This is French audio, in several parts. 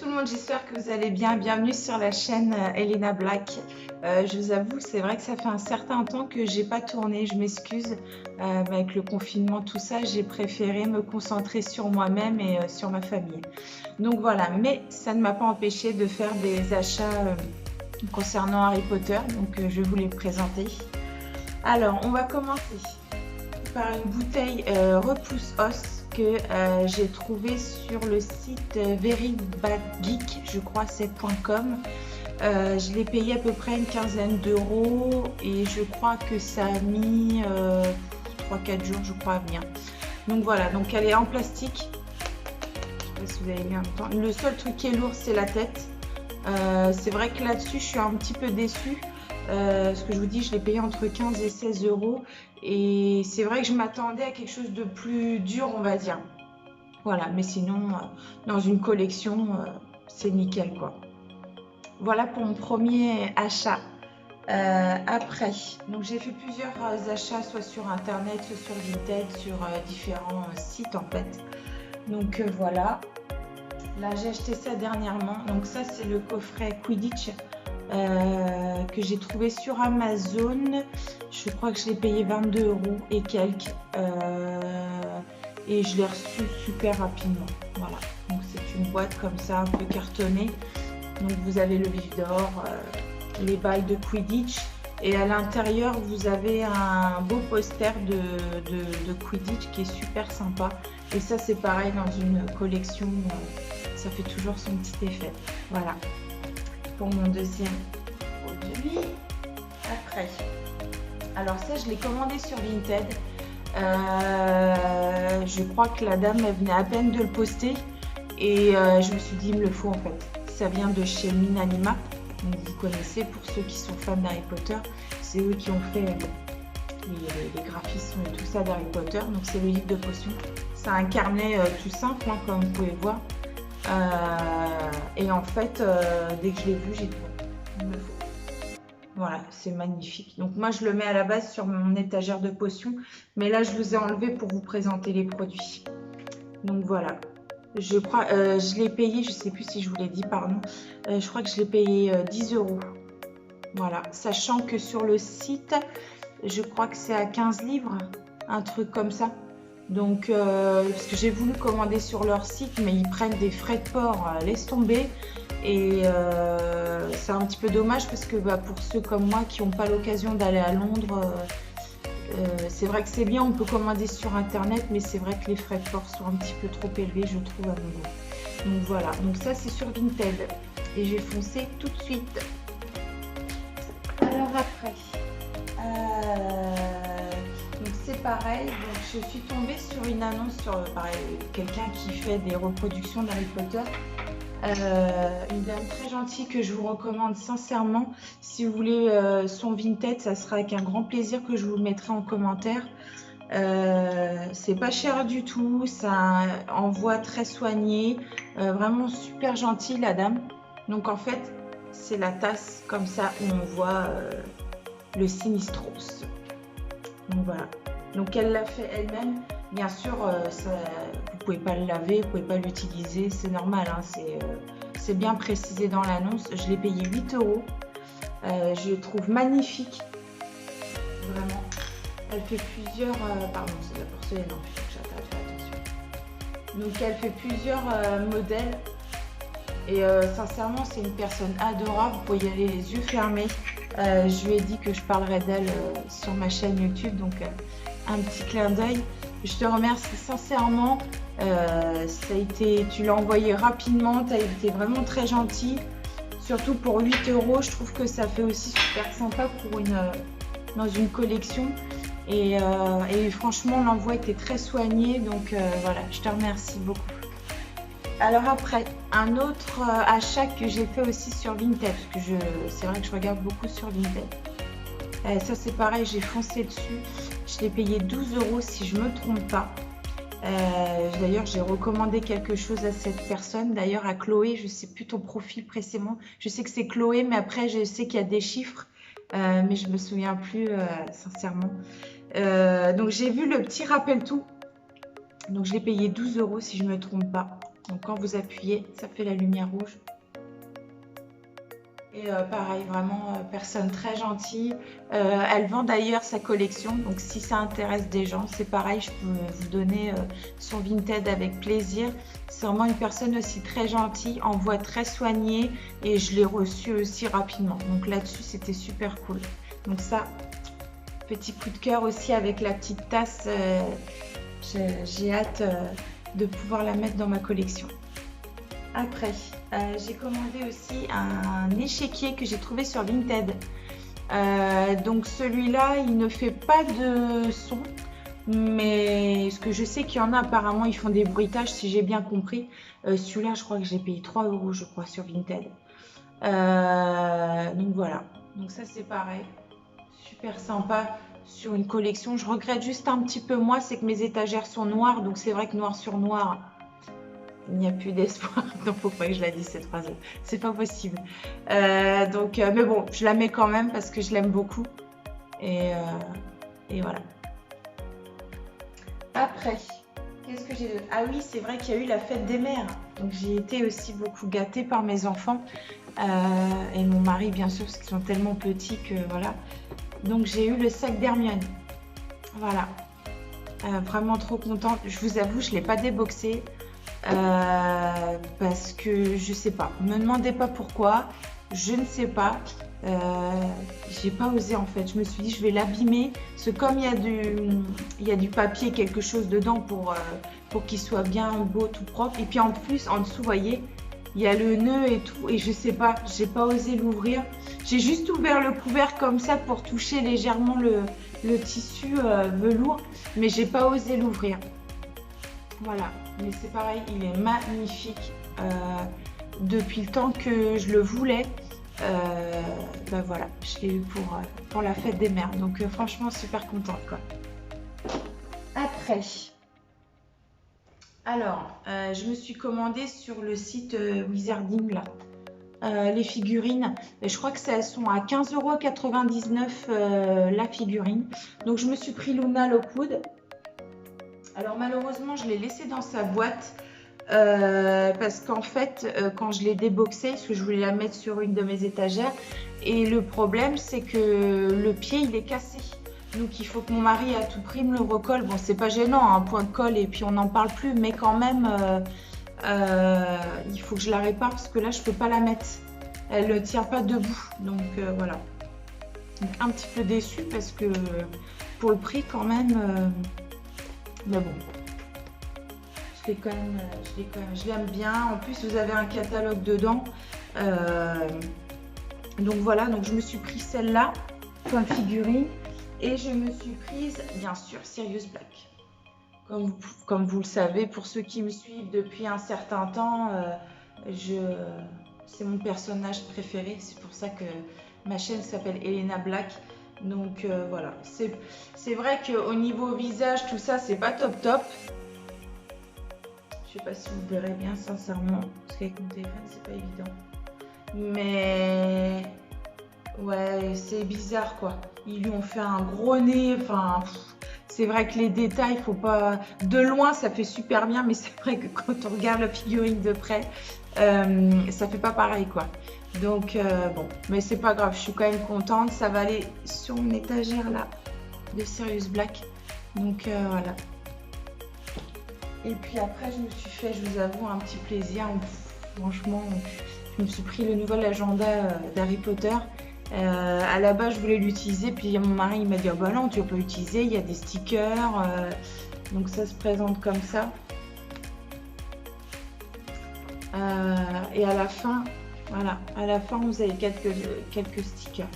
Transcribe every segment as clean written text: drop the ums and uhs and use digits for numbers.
tout le monde, j'espère que vous allez bien. Bienvenue sur la chaîne Elena Black. Je vous avoue, c'est vrai que ça fait un certain temps que j'ai pas tourné, je m'excuse. Avec le confinement, tout ça, j'ai préféré me concentrer sur moi-même et sur ma famille. Donc voilà, mais ça ne m'a pas empêché de faire des achats concernant Harry Potter, donc je vais vous les présenter. Alors, on va commencer par une bouteille repousse-os que j'ai trouvé sur le site Very Bad Geek, je crois c'est .com. Je l'ai payé à peu près une quinzaine d'euros et je crois que ça a mis 3-4 jours, je crois, à venir. Donc voilà, donc elle est en plastique. Je sais pas si vous avez mis en même temps. Le seul truc qui est lourd, c'est la tête. C'est vrai que là-dessus, je suis un petit peu déçue. Ce que je vous dis, je l'ai payé entre 15 et 16 euros. Et c'est vrai que je m'attendais à quelque chose de plus dur, on va dire. Voilà, mais sinon, dans une collection, c'est nickel, quoi. Voilà pour mon premier achat. Après, donc j'ai fait plusieurs achats, soit sur Internet, soit sur Vinted, sur différents sites, en fait. Donc voilà. Là, j'ai acheté ça dernièrement. Donc ça, c'est le coffret Quidditch. Que j'ai trouvé sur Amazon. Je crois que je l'ai payé 22 euros et quelques. Et je l'ai reçu super rapidement. Voilà. Donc c'est une boîte comme ça, un peu cartonnée. Donc vous avez le vif d'or, les balles de Quidditch. Et à l'intérieur, vous avez un beau poster de Quidditch qui est super sympa. Et ça, c'est pareil dans une collection. Ça fait toujours son petit effet. Voilà. Pour mon deuxième produit. Après, alors ça, je l'ai commandé sur Vinted. Je crois que la dame, elle venait à peine de le poster et je me suis dit, il me le faut en fait. Ça vient de chez Minanima. Donc vous connaissez, pour ceux qui sont fans d'Harry Potter, c'est eux qui ont fait les graphismes et tout ça d'Harry Potter. Donc c'est le livre de potions. C'est un carnet tout simple, hein, comme vous pouvez voir. Et en fait, dès que je l'ai vu, j'ai dit il me faut. Voilà, c'est magnifique. Donc moi, je le mets à la base sur mon étagère de potions, mais là, je vous ai enlevé pour vous présenter les produits. Donc voilà, je crois, je l'ai payé, je ne sais plus si je vous l'ai dit, pardon. Je crois que je l'ai payé 10 euros. Voilà, sachant que sur le site, je crois que c'est à 15 livres, un truc comme ça. Donc, parce que j'ai voulu commander sur leur site, mais ils prennent des frais de port, laisse tomber. Et c'est un petit peu dommage parce que pour ceux comme moi qui n'ont pas l'occasion d'aller à Londres, c'est vrai que c'est bien, on peut commander sur Internet, mais c'est vrai que les frais de port sont un petit peu trop élevés, je trouve, à mon goût. Donc voilà, donc ça c'est sur Vinted. Et j'ai foncé tout de suite. Alors après... donc c'est pareil, donc je suis tombée sur une annonce sur quelqu'un qui fait des reproductions d'Harry Potter. Une dame très gentille que je vous recommande sincèrement. Si vous voulez son Vinted, ça sera avec un grand plaisir que je vous le mettrai en commentaire. C'est pas cher du tout, ça envoie très soigné, vraiment super gentille la dame. Donc en fait, c'est la tasse comme ça où on voit le Sinistros. Donc voilà. Donc elle l'a fait elle-même. Bien sûr, vous pouvez pas le laver, vous pouvez pas l'utiliser, c'est normal. Hein, c'est bien précisé dans l'annonce. Je l'ai payé 8 euros. Je le trouve magnifique. Vraiment. Elle fait plusieurs... pardon, c'est de la porcelaine. Non, il faut que j'attende, attention. Donc elle fait plusieurs modèles. Et sincèrement, c'est une personne adorable. Vous pouvez y aller les yeux fermés. Je lui ai dit que je parlerai d'elle sur ma chaîne YouTube. Donc un petit clin d'œil. Je te remercie sincèrement. Tu l'as envoyé rapidement. Tu as été vraiment très gentil. Surtout pour 8 euros. Je trouve que ça fait aussi super sympa pour dans une collection. Et franchement, l'envoi était très soigné. Donc voilà, je te remercie beaucoup. Alors après, un autre achat que j'ai fait aussi sur Vinted, parce que c'est vrai que je regarde beaucoup sur Vinted. Ça c'est pareil, j'ai foncé dessus. Je l'ai payé 12 euros si je ne me trompe pas. D'ailleurs, j'ai recommandé quelque chose à cette personne. D'ailleurs, à Chloé, je ne sais plus ton profil précisément. Je sais que c'est Chloé, mais après, je sais qu'il y a des chiffres. Mais je ne me souviens plus, sincèrement. Donc, j'ai vu le petit rappel tout. Donc, je l'ai payé 12 euros si je ne me trompe pas. Donc quand vous appuyez, ça fait la lumière rouge. Et pareil, vraiment personne très gentille. Elle vend d'ailleurs sa collection, donc si ça intéresse des gens, c'est pareil, je peux vous donner son Vinted avec plaisir. C'est vraiment une personne aussi très gentille, en voix très soignée, et je l'ai reçue aussi rapidement. Donc là-dessus, c'était super cool. Donc ça, petit coup de cœur aussi avec la petite tasse. J'ai hâte de pouvoir la mettre dans ma collection. Après, j'ai commandé aussi un échiquier que j'ai trouvé sur Vinted. Donc celui-là, il ne fait pas de son, mais ce que je sais qu'il y en a apparemment, ils font des bruitages si j'ai bien compris. Celui-là, je crois que j'ai payé 3 € je crois sur Vinted. Donc voilà, donc ça c'est pareil, super sympa sur une collection. Je regrette juste un petit peu moi, c'est que mes étagères sont noires, donc c'est vrai que noir sur noir, il n'y a plus d'espoir. Non, faut pas que je la dise cette phrase, c'est pas possible. Mais bon, je la mets quand même parce que je l'aime beaucoup. Et voilà. Après, qu'est-ce que j'ai... Ah oui, c'est vrai qu'il y a eu la fête des mères. Donc j'ai été aussi beaucoup gâtée par mes enfants. Et mon mari, bien sûr, parce qu'ils sont tellement petits que voilà. Donc j'ai eu le sac d'Hermione. Voilà. Vraiment trop contente. Je vous avoue, je ne l'ai pas déboxé. Parce que je sais pas, me demandez pas pourquoi, je ne sais pas, j'ai pas osé en fait. Je me suis dit je vais l'abîmer, parce que comme il y a du papier, quelque chose dedans pour qu'il soit bien beau, tout propre, et puis en plus en dessous, vous voyez, il y a le nœud et tout, et je sais pas, j'ai pas osé l'ouvrir. J'ai juste ouvert le couvercle comme ça pour toucher légèrement le tissu velours, mais j'ai pas osé l'ouvrir. Voilà, mais c'est pareil, il est magnifique. Depuis le temps que je le voulais, voilà, je l'ai eu pour la fête des mères. Donc franchement, super contente quoi. Après, alors, je me suis commandée sur le site Wizarding là, les figurines. Et je crois que elles sont à 15,99 € la figurine. Donc je me suis pris Luna Lockwood. Alors malheureusement, je l'ai laissé dans sa boîte parce qu'en fait, quand je l'ai déboxée, parce que je voulais la mettre sur une de mes étagères, et le problème, c'est que le pied, il est cassé. Donc il faut que mon mari à tout prix me le recolle. Bon, c'est pas gênant, un point de colle et puis on n'en parle plus, mais quand même, il faut que je la répare parce que là, je peux pas la mettre. Elle ne tient pas debout. Donc voilà. Donc un petit peu déçue parce que pour le prix quand même... mais bon, je l'aime bien. En plus, vous avez un catalogue dedans. Donc voilà, donc je me suis pris celle-là comme figurine. Et je me suis prise, bien sûr, Sirius Black. Comme vous le savez, pour ceux qui me suivent depuis un certain temps, c'est mon personnage préféré. C'est pour ça que ma chaîne s'appelle Elena Black. Donc voilà, c'est vrai qu'au niveau visage, tout ça, c'est pas top top. Je sais pas si vous verrez bien, sincèrement, parce qu'avec mon téléphone, c'est pas évident. Mais ouais, c'est bizarre quoi. Ils lui ont fait un gros nez, enfin, c'est vrai que les détails, faut pas... De loin, ça fait super bien, mais c'est vrai que quand on regarde la figurine de près, ça fait pas pareil quoi. Donc bon, mais c'est pas grave, je suis quand même contente. Ça va aller sur mon étagère là de Sirius Black. Donc voilà. Et puis après, je me suis fait, je vous avoue, un petit plaisir. Franchement, je me suis pris le nouvel agenda d'Harry Potter. À la base, je voulais l'utiliser, puis mon mari il m'a dit oh, bah non, tu peux l'utiliser, il y a des stickers. Donc ça se présente comme ça. Et à la fin, voilà, à la fin, vous avez quelques stickers.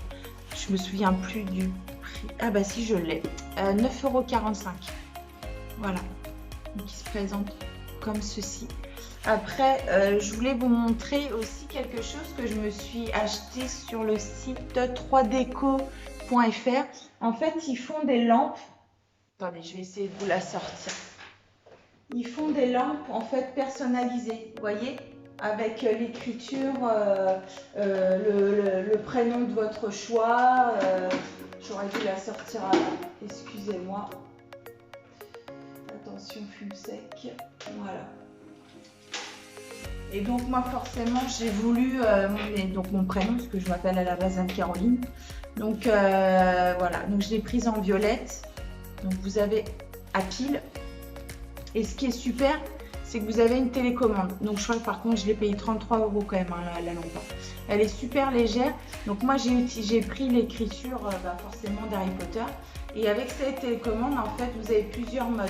Je me souviens plus du prix. Ah bah si, je l'ai. 9,45 €. Voilà. Donc, il se présente comme ceci. Après, je voulais vous montrer aussi quelque chose que je me suis acheté sur le site 3deco.fr. En fait, ils font des lampes. Attendez, je vais essayer de vous la sortir. Ils font des lampes en fait personnalisées, vous voyez, avec l'écriture, le prénom de votre choix. J'aurais dû la sortir avant, excusez-moi. Attention, fume sec. Voilà. Et donc moi forcément j'ai voulu donc mon prénom parce que je m'appelle à la base Anne-Caroline. Donc voilà, donc je l'ai prise en violette. Donc vous avez à pile. Et ce qui est super, c'est que vous avez une télécommande. Donc je crois que par contre je l'ai payé 33 € quand même la lampe. Elle est super légère. Donc moi j'ai pris l'écriture forcément d'Harry Potter. Et avec cette télécommande en fait vous avez plusieurs modes.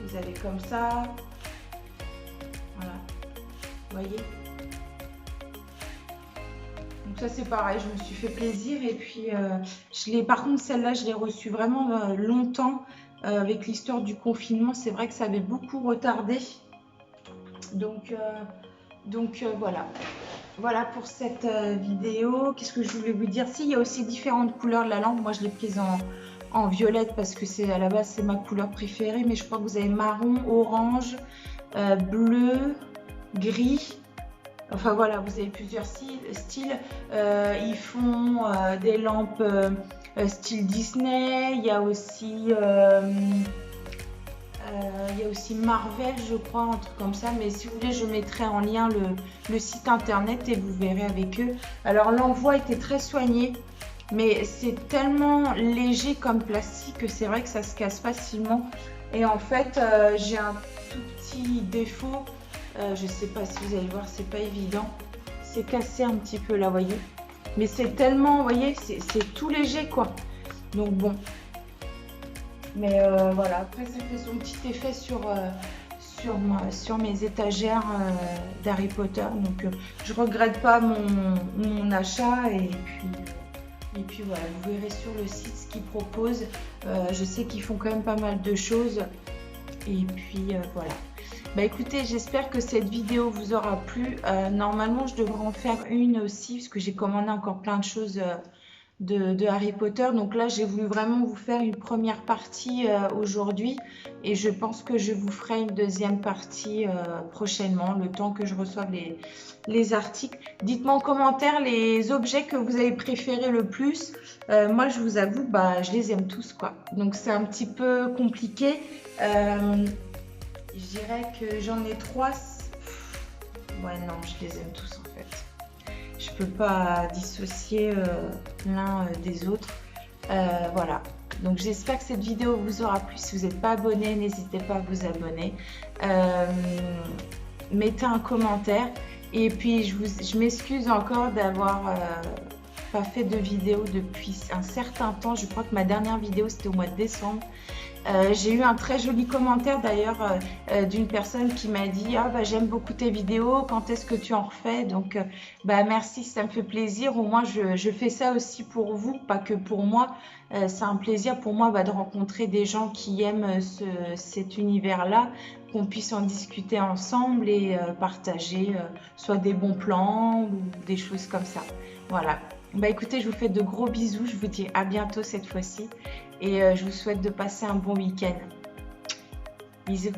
Vous avez comme ça. Voilà. Vous voyez? Donc ça c'est pareil, je me suis fait plaisir. Et puis par contre celle-là je l'ai reçue vraiment longtemps. Avec l'histoire du confinement, c'est vrai que ça avait beaucoup retardé. Donc voilà. Voilà pour cette vidéo. Qu'est-ce que je voulais vous dire? Si, il y a aussi différentes couleurs de la lampe. Moi, je l'ai prise en violette parce que à la base, c'est ma couleur préférée. Mais je crois que vous avez marron, orange, bleu, gris. Enfin voilà, vous avez plusieurs styles. Ils font des lampes style Disney. Il y a aussi Marvel, je crois, un truc comme ça. Mais si vous voulez, je mettrai en lien le site internet et vous verrez avec eux. Alors l'envoi était très soigné, mais c'est tellement léger comme plastique que c'est vrai que ça se casse facilement. Et en fait, j'ai un tout petit défaut. Je sais pas si vous allez voir, c'est pas évident. C'est cassé un petit peu là, voyez. Mais c'est tellement, vous voyez, c'est tout léger quoi. Donc bon. Mais voilà, après ça fait son petit effet sur mes étagères d'Harry Potter. Donc je regrette pas mon achat. Et puis voilà, vous verrez sur le site ce qu'ils proposent. Je sais qu'ils font quand même pas mal de choses. Et puis voilà. Bah écoutez, j'espère que cette vidéo vous aura plu. Normalement, je devrais en faire une aussi parce que j'ai commandé encore plein de choses de Harry Potter. Donc là, j'ai voulu vraiment vous faire une première partie aujourd'hui et je pense que je vous ferai une deuxième partie prochainement, le temps que je reçoive les articles. Dites-moi en commentaire les objets que vous avez préférés le plus. Moi, je vous avoue, je les aime tous quoi. Donc c'est un petit peu compliqué. Je dirais que j'en ai 3. Ouais, non, je les aime tous en fait. Je peux pas dissocier l'un des autres. Voilà. Donc j'espère que cette vidéo vous aura plu. Si vous n'êtes pas abonné, n'hésitez pas à vous abonner. Mettez un commentaire. Et puis je m'excuse encore d'avoir pas fait de vidéo depuis un certain temps. Je crois que ma dernière vidéo c'était au mois de décembre. J'ai eu un très joli commentaire d'ailleurs d'une personne qui m'a dit j'aime beaucoup tes vidéos, quand est-ce que tu en refais? Donc merci, ça me fait plaisir. Au moins je fais ça aussi pour vous, pas que pour moi. C'est un plaisir pour moi de rencontrer des gens qui aiment cet univers-là, qu'on puisse en discuter ensemble et partager soit des bons plans ou des choses comme ça. Voilà. Écoutez, je vous fais de gros bisous. Je vous dis à bientôt cette fois-ci. Et je vous souhaite de passer un bon week-end. Bisous.